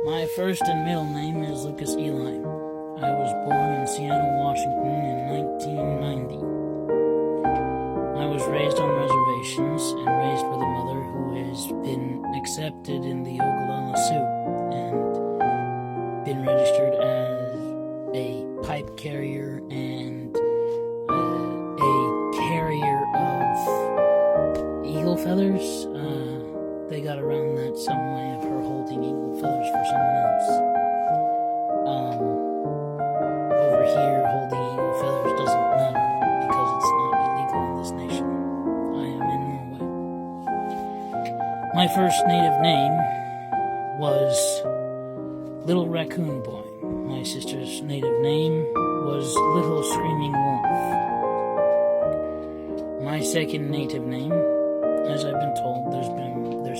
My first and middle name is Lucas Eli. I was born in Seattle, Washington in 1990. I was raised on reservations and raised with a mother who has been accepted in the Ogallala Sioux and been registered as a pipe carrier and a carrier of eagle feathers. They got around that some way of her holding eagle feathers for someone else. Over here, holding eagle feathers doesn't matter because it's not illegal in this nation. I am in Norway. My first native name was Little Raccoon Boy. My sister's native name was Little Screaming Wolf. My second native name, as I've been told, there's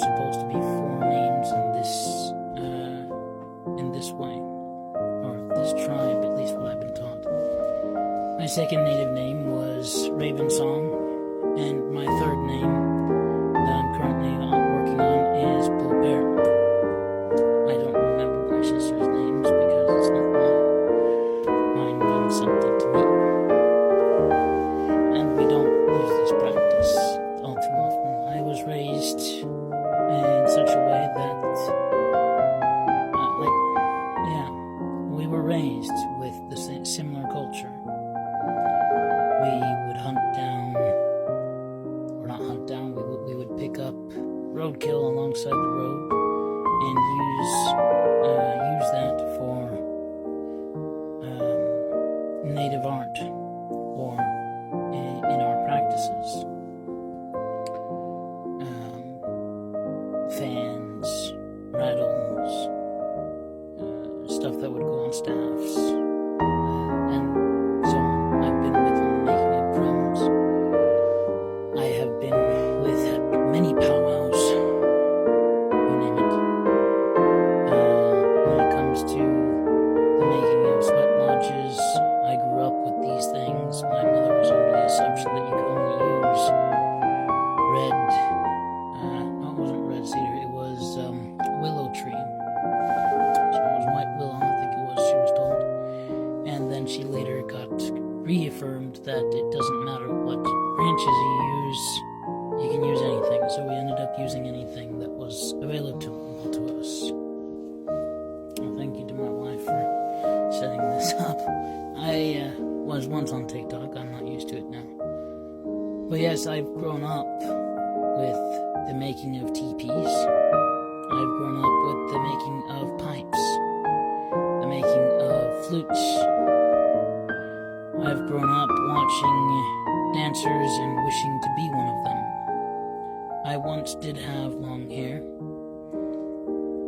supposed to be 4 names in this way, or this tribe, at least what I've been taught. My second native name was Raven Song, and my third name that I'm currently working on is Blue Bear. I don't remember my sister's names because it's not mine. Mine done something to me, and we don't use this practice all too often. I was raised in such a way that, we were raised with the similar culture. We would hunt down, or not hunt down, we would pick up roadkill alongside the road and use that for native art or in our practices. Fans, rattles, stuff that would go on staffs, and so on. I've been with them making of drums. I have been with many powwows, you name it. When it comes to the making of sweat lodges, I grew up with these things. My mother was under the assumption that you could only use red, no, it wasn't red cedar, it was willow tree. So it was white willow, I think it was, she was told. And then she later got reaffirmed that it doesn't matter what branches you can use anything. So we ended up using anything that was available to us. Well, thank you to my wife for setting this up. I was once on TikTok, I'm not used to it now. But yes, I've grown up with the making of teepees. I've grown up with the making of pipes, the making of flutes. I've grown up watching dancers and wishing to be one of them. I once did have long hair.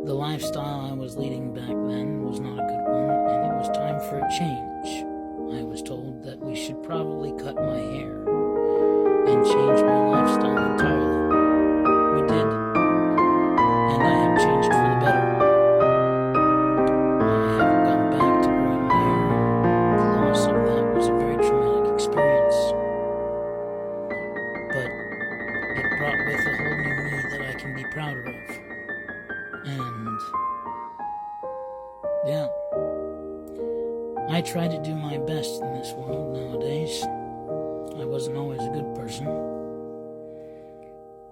The lifestyle I was leading back then was not a good one, and it was time for a change. I was told that we should probably cut my hair and change my lifestyle entirely. We did, and I have changed for the better. I haven't gone back to growing my hair. The loss of that was a very traumatic experience, but it brought with a whole new me that I can be prouder of. And yeah, I try to do my best in this world nowadays. I wasn't always a good person,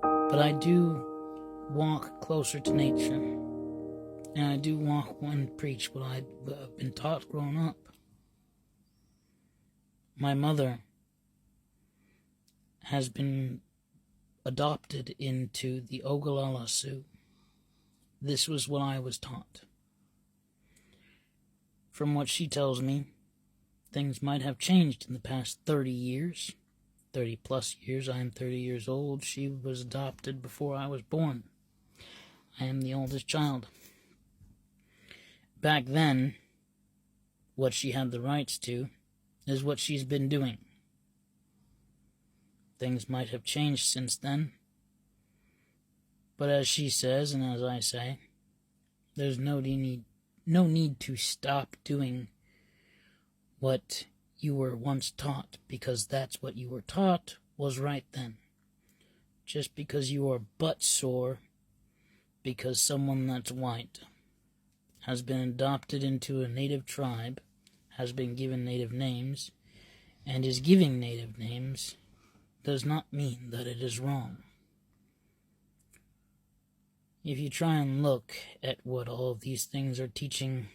but I do walk closer to nature, and I do walk and preach what I've been taught growing up. My mother has been adopted into the Ogallala Sioux. This was what I was taught. From what she tells me, things might have changed in the past 30 years. 30 plus years. I am 30 years old. She was adopted before I was born. I am the oldest child. Back then, what she had the rights to is what she's been doing. Things might have changed since then. But as she says, and as I say, there's no need to stop doing what you were once taught, because that's what you were taught was right then. Just because you are butt sore because someone that's white has been adopted into a native tribe, has been given native names, and is giving native names, does not mean that it is wrong. If you try and look at what all of these things are teaching,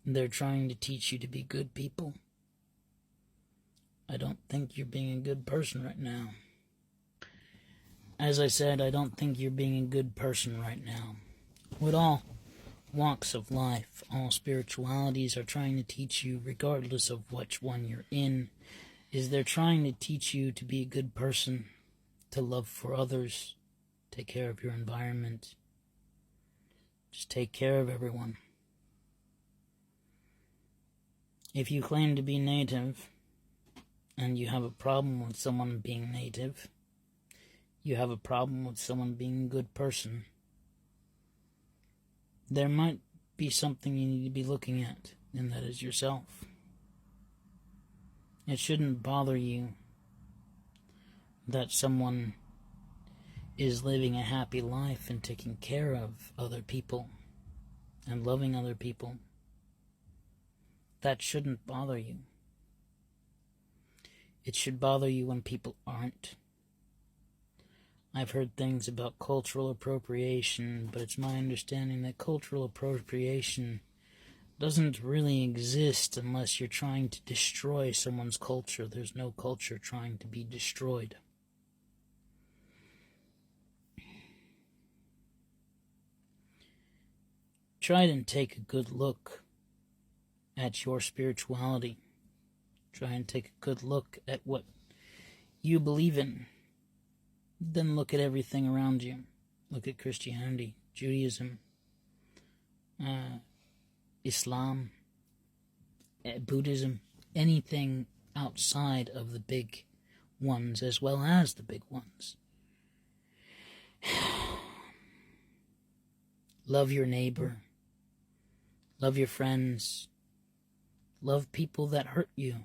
they're trying to teach you to be good people. I don't think you're being a good person right now. As I said, I don't think you're being a good person right now. With all walks of life, all spiritualities are trying to teach you, regardless of which one you're in, is they're trying to teach you to be a good person, to love for others, take care of your environment, just take care of everyone. If you claim to be native, and you have a problem with someone being native, you have a problem with someone being a good person, there might be something you need to be looking at, and that is yourself. It shouldn't bother you that someone is living a happy life and taking care of other people and loving other people. That shouldn't bother you. It should bother you when people aren't. I've heard things about cultural appropriation, but it's my understanding that cultural appropriation doesn't really exist unless you're trying to destroy someone's culture. There's no culture trying to be destroyed. Try and take a good look at your spirituality. Try and take a good look at what you believe in. Then look at everything around you. Look at Christianity, Judaism, Islam, Buddhism, anything outside of the big ones as well as the big ones. Love your neighbor. Love your friends. Love people that hurt you.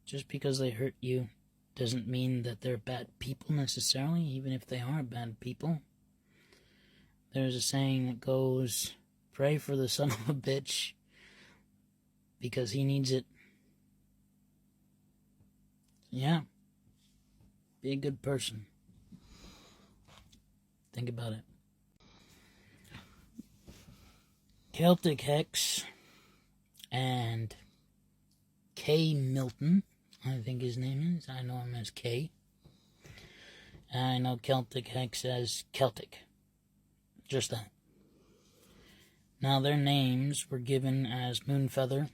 Just because they hurt you doesn't mean that they're bad people necessarily, even if they are bad people. There's a saying that goes, pray for the son of a bitch because he needs it. Yeah. Be a good person. Think about it. Celtichex and K. Milton, I think his name is. I know him as K. I know Celtichex as Celtic. Just that. Now their names were given as Moonfeather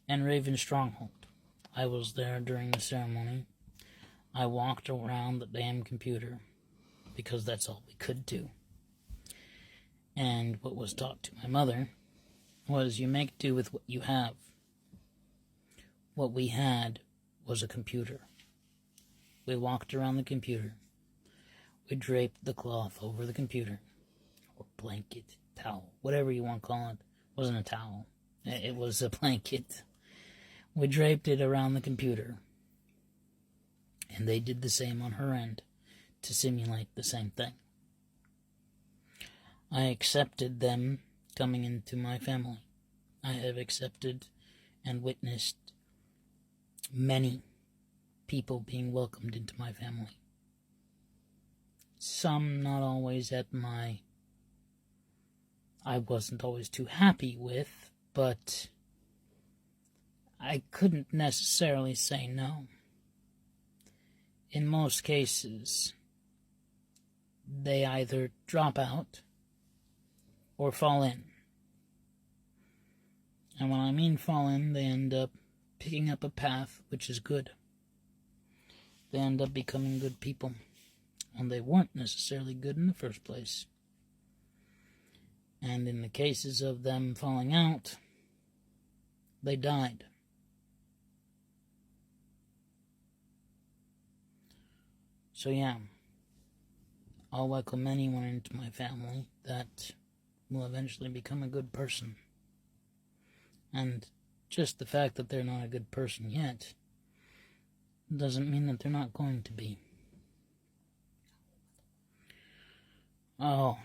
and Raven Stronghold. I was there during the ceremony. I walked around the damn computer because that's all we could do. And what was taught to my mother was you make do with what you have. What we had was a computer. We walked around the computer. We draped the cloth over the computer. Or blanket, towel, whatever you want to call it. It wasn't a towel. It was a blanket. We draped it around the computer. And they did the same on her end to simulate the same thing. I accepted them coming into my family. I have accepted and witnessed many people being welcomed into my family. Some not always I wasn't always too happy with, but I couldn't necessarily say no. In most cases, they either drop out or fall in. And when I mean fall in, they end up picking up a path which is good. They end up becoming good people, and they weren't necessarily good in the first place. And in the cases of them falling out, they died. So yeah, I'll welcome anyone into my family that will eventually become a good person. And just the fact that they're not a good person yet doesn't mean that they're not going to be. Oh,